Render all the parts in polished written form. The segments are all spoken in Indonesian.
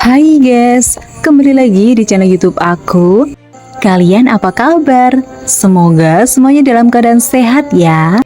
Hai guys, kembali lagi di channel YouTube aku. Kalian apa kabar? Semoga semuanya dalam keadaan sehat ya.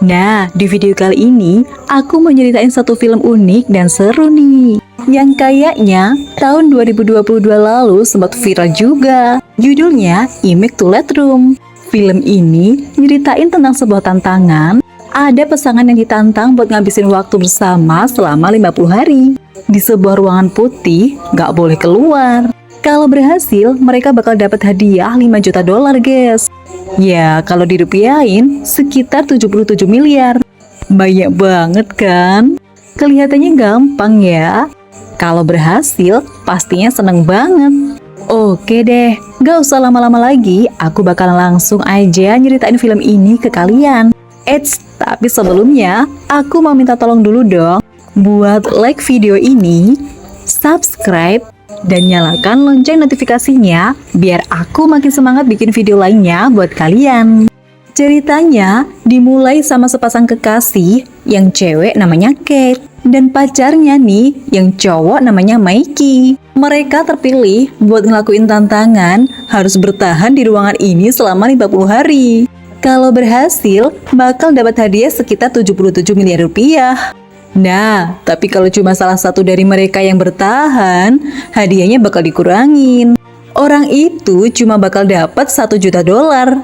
Nah, di video kali ini aku mau nyeritain satu film unik dan seru nih, yang kayaknya tahun 2022 lalu sempat viral juga. Judulnya Image to Let Room. Film ini nyeritain tentang sebuah tantangan. Ada pasangan yang ditantang buat ngabisin waktu bersama selama 50 hari di sebuah ruangan putih, gak boleh keluar. Kalau berhasil, mereka bakal dapat hadiah 5 juta dolar, guys. Ya, kalau dirupiahin, sekitar 77 miliar. Banyak banget kan? Kelihatannya gampang ya. Kalau berhasil, pastinya seneng banget. Oke deh, gak usah lama-lama lagi, aku bakal langsung aja nyeritain film ini ke kalian. Eits, tapi sebelumnya, aku mau minta tolong dulu dong. Buat like video ini, subscribe, dan nyalakan lonceng notifikasinya biar aku makin semangat bikin video lainnya buat kalian. Ceritanya dimulai sama sepasang kekasih yang cewek namanya Kate dan pacarnya nih yang cowok namanya Mikey. Mereka terpilih buat ngelakuin tantangan harus bertahan di ruangan ini selama 50 hari. Kalau berhasil, bakal dapat hadiah sekitar 77 miliar rupiah. Nah, tapi kalau cuma salah satu dari mereka yang bertahan, hadiahnya bakal dikurangin. Orang itu cuma bakal dapat 1 juta dolar.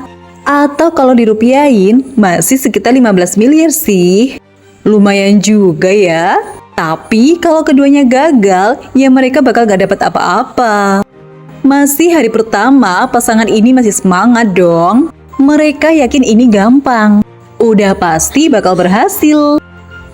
Atau kalau dirupiahin, masih sekitar 15 miliar sih. Lumayan juga ya. Tapi kalau keduanya gagal, ya mereka bakal gak dapat apa-apa. Masih hari pertama, pasangan ini masih semangat dong. Mereka yakin ini gampang. Udah pasti bakal berhasil.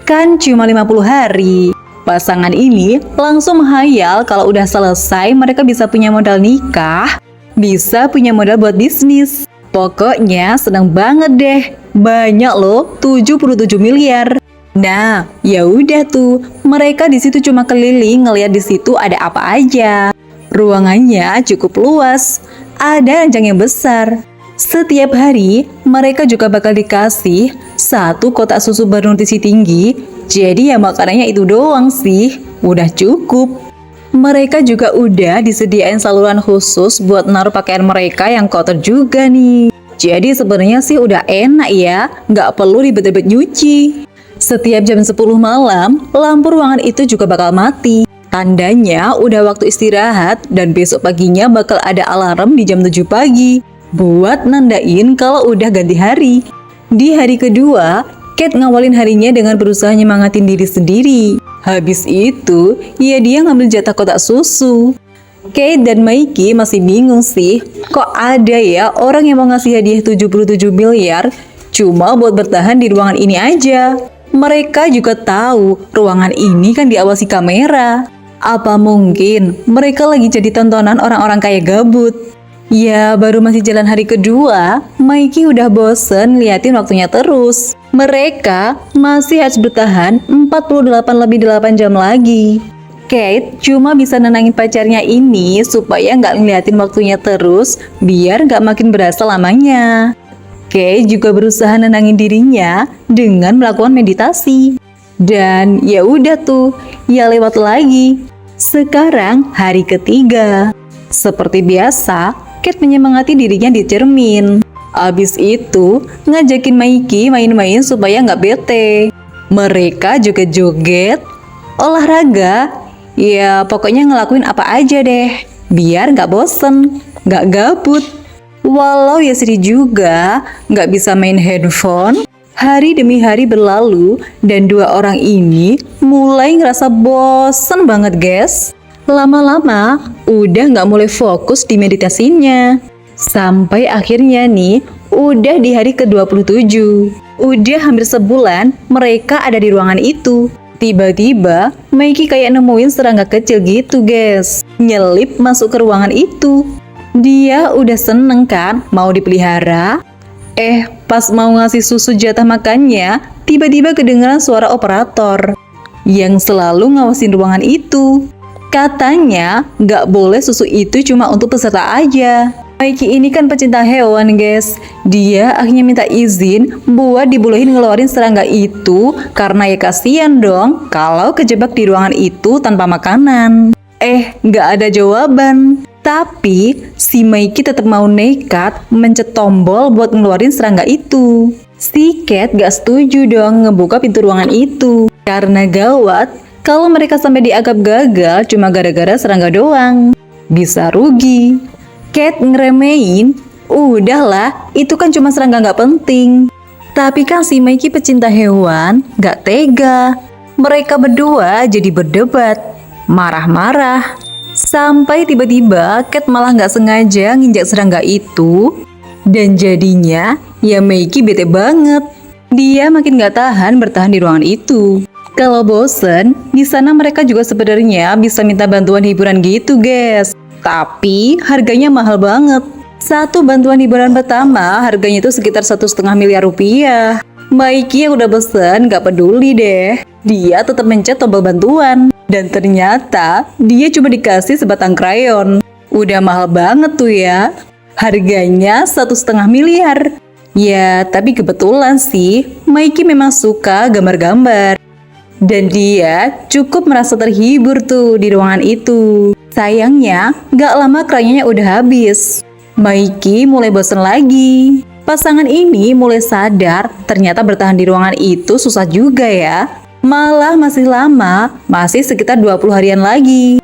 Kan cuma 50 hari. Pasangan ini langsung menghayal kalau udah selesai mereka bisa punya modal nikah, bisa punya modal buat bisnis. Pokoknya seneng banget deh. Banyak loh, 77 miliar. Nah, ya udah tuh. Mereka di situ cuma keliling ngeliat di situ ada apa aja. Ruangannya cukup luas. Ada ranjang yang besar. Setiap hari, mereka juga bakal dikasih 1 kotak susu bernutrisi tinggi. Jadi ya makanannya itu doang sih, udah cukup. Mereka juga udah disediain saluran khusus buat naruh pakaian mereka yang kotor juga nih. Jadi sebenarnya sih udah enak ya, nggak perlu ribet-ribet nyuci. Setiap jam 10 malam, lampu ruangan itu juga bakal mati. Tandanya udah waktu istirahat dan besok paginya bakal ada alarm di jam 7 pagi. Buat nandain kalau udah ganti hari. Di hari kedua, Kate ngawalin harinya dengan berusaha nyemangatin diri sendiri. Habis itu, ya dia ngambil jatah kotak susu. Kate dan Mikey masih bingung sih, kok ada ya orang yang mau ngasih hadiah 77 miliar cuma buat bertahan di ruangan ini aja. Mereka juga tahu ruangan ini kan diawasi kamera. Apa mungkin mereka lagi jadi tontonan orang-orang kaya gabut? Ya, baru masih jalan hari kedua, Mikey udah bosen liatin waktunya terus. Mereka masih harus bertahan 48 jam lagi. Kate cuma bisa nenangin pacarnya ini supaya nggak ngeliatin waktunya terus, biar nggak makin berasa lamanya. Kate juga berusaha nenangin dirinya dengan melakukan meditasi. Dan ya udah tuh, ya lewat lagi. Sekarang hari ketiga. Seperti biasa, Kate menyemangati dirinya di cermin. Abis itu, ngajakin Mikey main-main supaya nggak bete. Mereka juga joget, olahraga, ya pokoknya ngelakuin apa aja deh, biar nggak bosen, nggak gabut. Walau ya sedih juga, nggak bisa main handphone. Hari demi hari berlalu, dan dua orang ini mulai ngerasa bosen banget guys. Lama-lama, udah nggak mulai fokus di meditasinya. Sampai akhirnya nih, udah di hari ke-27. Udah hampir sebulan, mereka ada di ruangan itu. Tiba-tiba, Mikey kayak nemuin serangga kecil gitu guys. Nyelip masuk ke ruangan itu. Dia udah seneng kan, mau dipelihara. Pas mau ngasih susu jatah makannya, tiba-tiba kedengeran suara operator yang selalu ngawasin ruangan itu. Katanya, nggak boleh susu itu cuma untuk peserta aja. Mikey ini kan pecinta hewan guys. Dia akhirnya minta izin buat dibolehin ngeluarin serangga itu karena ya kasihan dong kalau kejebak di ruangan itu tanpa makanan. Nggak ada jawaban. Tapi si Mikey tetap mau nekat mencet tombol buat ngeluarin serangga itu. Si Cat gak setuju dong ngebuka pintu ruangan itu. Karena gawat, kalau mereka sampai dianggap gagal cuma gara-gara serangga doang. Bisa rugi. Cat ngeremehin, udahlah, itu kan cuma serangga gak penting. Tapi kan si Mikey pecinta hewan gak tega. Mereka berdua jadi berdebat, marah-marah. Sampai tiba-tiba Cat malah gak sengaja nginjak serangga itu. Dan jadinya ya Mikey bete banget. Dia makin gak tahan bertahan di ruangan itu. Kalau bosen, di sana mereka juga sebenarnya bisa minta bantuan hiburan gitu guys. Tapi harganya mahal banget. Satu bantuan hiburan pertama harganya itu sekitar 1,5 miliar rupiah. Mikey yang udah bosen gak peduli deh. Dia tetap mencet tombol bantuan. Dan ternyata dia cuma dikasih sebatang krayon. Udah mahal banget tuh ya. Harganya 1,5 miliar. Ya, tapi kebetulan sih Mikey memang suka gambar-gambar. Dan dia cukup merasa terhibur tuh di ruangan itu. Sayangnya, gak lama krayonnya udah habis. Mikey mulai bosan lagi. Pasangan ini mulai sadar ternyata bertahan di ruangan itu susah juga ya. Malah masih lama, masih sekitar 20 harian lagi.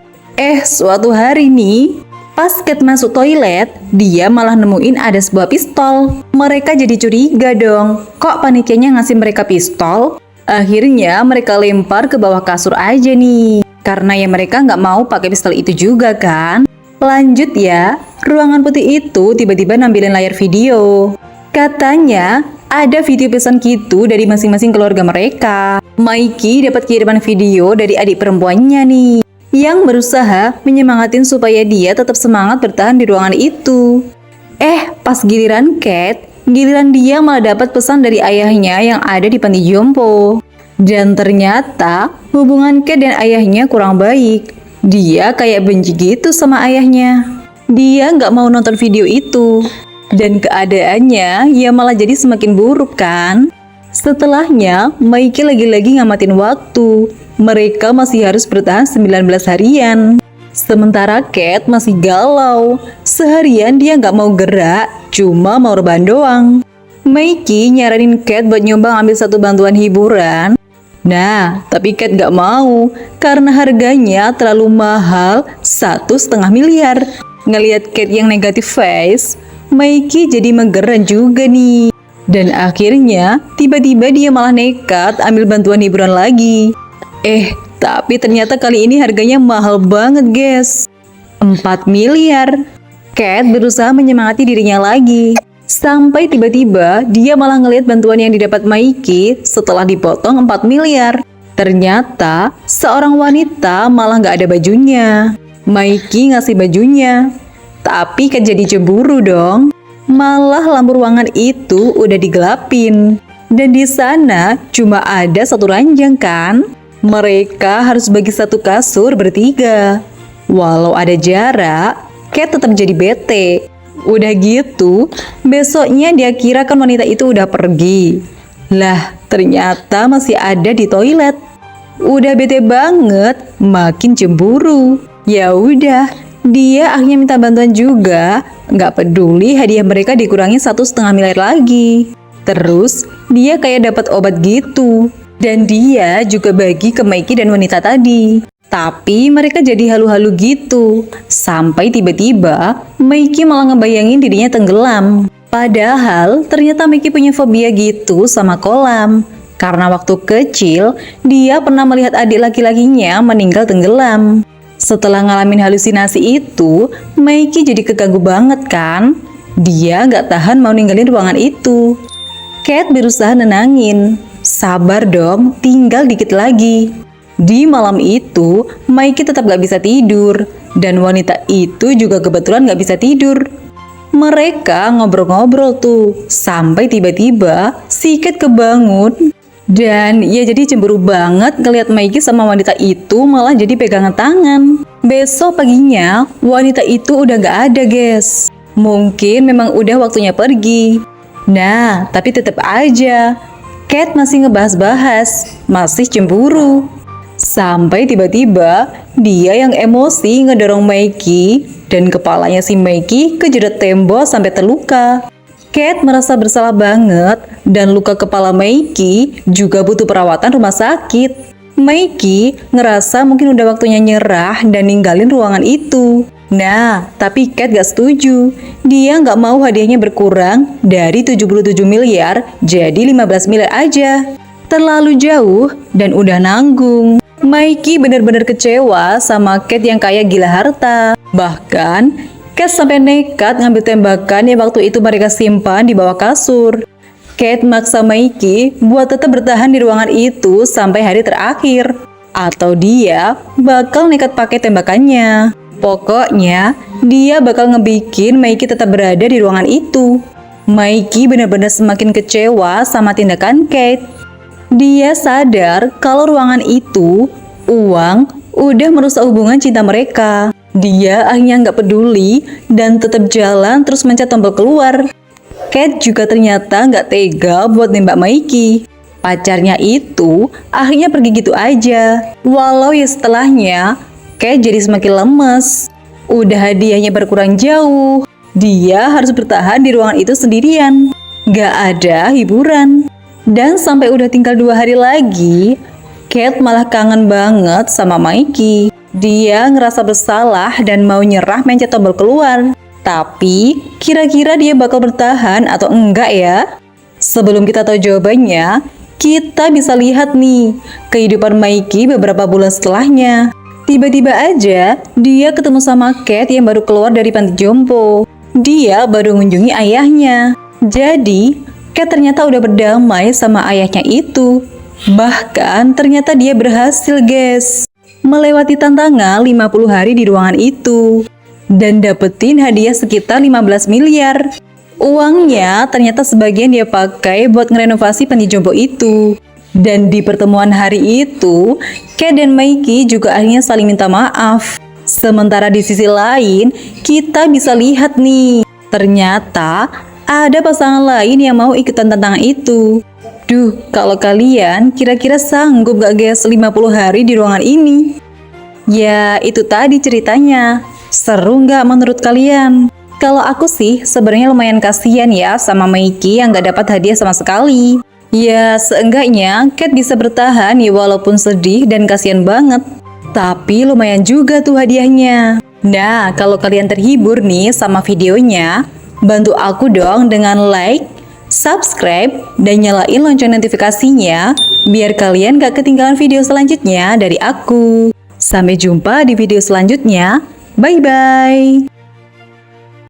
Suatu hari nih, pas Cat masuk toilet, dia malah nemuin ada sebuah pistol. Mereka jadi curiga dong, kok panitianya ngasih mereka pistol? Akhirnya mereka lempar ke bawah kasur aja nih. Karena ya mereka nggak mau pakai pistol itu juga kan. Lanjut ya, ruangan putih itu tiba-tiba nampilin layar video. Katanya ada video pesan gitu dari masing-masing keluarga mereka. Mikey dapat kiriman video dari adik perempuannya nih, yang berusaha menyemangatin supaya dia tetap semangat bertahan di ruangan itu. Pas giliran Cat, giliran dia malah dapat pesan dari ayahnya yang ada di panti jompo. Dan ternyata hubungan Cat dan ayahnya kurang baik. Dia kayak benci gitu sama ayahnya. Dia nggak mau nonton video itu. Dan keadaannya ya malah jadi semakin buruk kan. Setelahnya, Mikey lagi-lagi ngamatin waktu. Mereka masih harus bertahan 19 harian. Sementara Cat masih galau. Seharian dia nggak mau gerak, cuma mau rebahan doang. Mikey nyaranin Cat buat nyoba ambil satu bantuan hiburan. Nah, tapi Cat nggak mau karena harganya terlalu mahal, 1,5 miliar. Ngelihat Cat yang negatif face, Mikey jadi menggeran juga nih. Dan akhirnya, tiba-tiba dia malah nekat ambil bantuan hiburan lagi. Tapi ternyata kali ini harganya mahal banget guys. 4 miliar. Cat berusaha menyemangati dirinya lagi. Sampai tiba-tiba dia malah ngelihat bantuan yang didapat Mikey setelah dipotong 4 miliar. Ternyata seorang wanita malah nggak ada bajunya. Mikey ngasih bajunya. Tapi Cat jadi cemburu dong. Malah lampu ruangan itu udah digelapin. Dan di sana cuma ada satu ranjang kan. Mereka harus bagi satu kasur bertiga. Walau ada jarak, Cat tetap jadi bete. Udah gitu, besoknya dia kira kan wanita itu udah pergi. Lah, ternyata masih ada di toilet. Udah bete banget, makin cemburu. Ya udah, dia akhirnya minta bantuan juga. Nggak peduli hadiah mereka dikurangi 1,5 miliar lagi. Terus dia kayak dapat obat gitu. Dan dia juga bagi ke Mikey dan wanita tadi. Tapi mereka jadi halu-halu gitu. Sampai tiba-tiba Mikey malah ngebayangin dirinya tenggelam. Padahal ternyata Mikey punya fobia gitu sama kolam. Karena waktu kecil dia pernah melihat adik laki-lakinya meninggal tenggelam. Setelah ngalamin halusinasi itu, Mikey jadi keganggu banget kan? Dia nggak tahan mau ninggalin ruangan itu. Cat berusaha nenangin. Sabar dong, tinggal dikit lagi. Di malam itu, Mikey tetap gak bisa tidur. Dan wanita itu juga kebetulan gak bisa tidur. Mereka ngobrol-ngobrol tuh. Sampai tiba-tiba si Cat kebangun. Dan ia jadi cemburu banget ngeliat Mikey sama wanita itu malah jadi pegangan tangan. Besok paginya, wanita itu udah gak ada guys. Mungkin memang udah waktunya pergi. Nah, tapi tetap aja Cat masih ngebahas-bahas, masih cemburu. Sampai tiba-tiba dia yang emosi ngedorong Meiki dan kepalanya si Meiki kejedot tembok sampai terluka. Kate merasa bersalah banget dan luka kepala Meiki juga butuh perawatan rumah sakit. Meiki ngerasa mungkin udah waktunya nyerah dan ninggalin ruangan itu. Nah, tapi Kate gak setuju. Dia gak mau hadiahnya berkurang dari 77 miliar jadi 15 miliar aja. Terlalu jauh dan udah nanggung. Meiki benar-benar kecewa sama Kate yang kaya gila harta. Bahkan, Kate sampai nekat ngambil tembakan yang waktu itu mereka simpan di bawah kasur. Kate maksa Meiki buat tetap bertahan di ruangan itu sampai hari terakhir. Atau dia bakal nekat pakai tembakannya. Pokoknya, dia bakal ngebikin Meiki tetap berada di ruangan itu. Meiki benar-benar semakin kecewa sama tindakan Kate. Dia sadar kalau ruangan itu, uang, udah merusak hubungan cinta mereka. Dia akhirnya nggak peduli dan tetap jalan terus mencet tombol keluar. Kate juga ternyata nggak tega buat nembak Meiki. Pacarnya itu akhirnya pergi gitu aja. Walau ya setelahnya, Kate jadi semakin lemes. Udah hadiahnya berkurang jauh. Dia harus bertahan di ruangan itu sendirian. Nggak ada hiburan. Dan sampai udah tinggal 2 hari lagi, Kate malah kangen banget sama Meiki. Dia ngerasa bersalah dan mau nyerah mencet tombol keluar. Tapi, kira-kira dia bakal bertahan atau enggak ya? Sebelum kita tahu jawabannya, kita bisa lihat nih kehidupan Meiki beberapa bulan setelahnya. Tiba-tiba aja, dia ketemu sama Kate yang baru keluar dari panti jompo. Dia baru mengunjungi ayahnya. Jadi, Kate ternyata udah berdamai sama ayahnya itu. Bahkan, ternyata dia berhasil, guys. Melewati tantangan 50 hari di ruangan itu. Dan dapetin hadiah sekitar 15 miliar. Uangnya ternyata sebagian dia pakai buat ngerenovasi panti jompo itu. Dan di pertemuan hari itu, Kate dan Meiki juga akhirnya saling minta maaf. Sementara di sisi lain, kita bisa lihat nih, ternyata ada pasangan lain yang mau ikutan tantangan itu. Duh, kalau kalian kira-kira sanggup gak guys 50 hari di ruangan ini? Ya, itu tadi ceritanya. Seru nggak menurut kalian? Kalau aku sih sebenarnya lumayan kasihan ya sama Meiki yang nggak dapat hadiah sama sekali. Ya seenggaknya Kate bisa bertahan ya walaupun sedih dan kasihan banget. Tapi lumayan juga tuh hadiahnya. Nah kalau kalian terhibur nih sama videonya, bantu aku dong dengan like, subscribe, dan nyalain lonceng notifikasinya biar kalian gak ketinggalan video selanjutnya dari aku. Sampai jumpa di video selanjutnya. Bye-bye.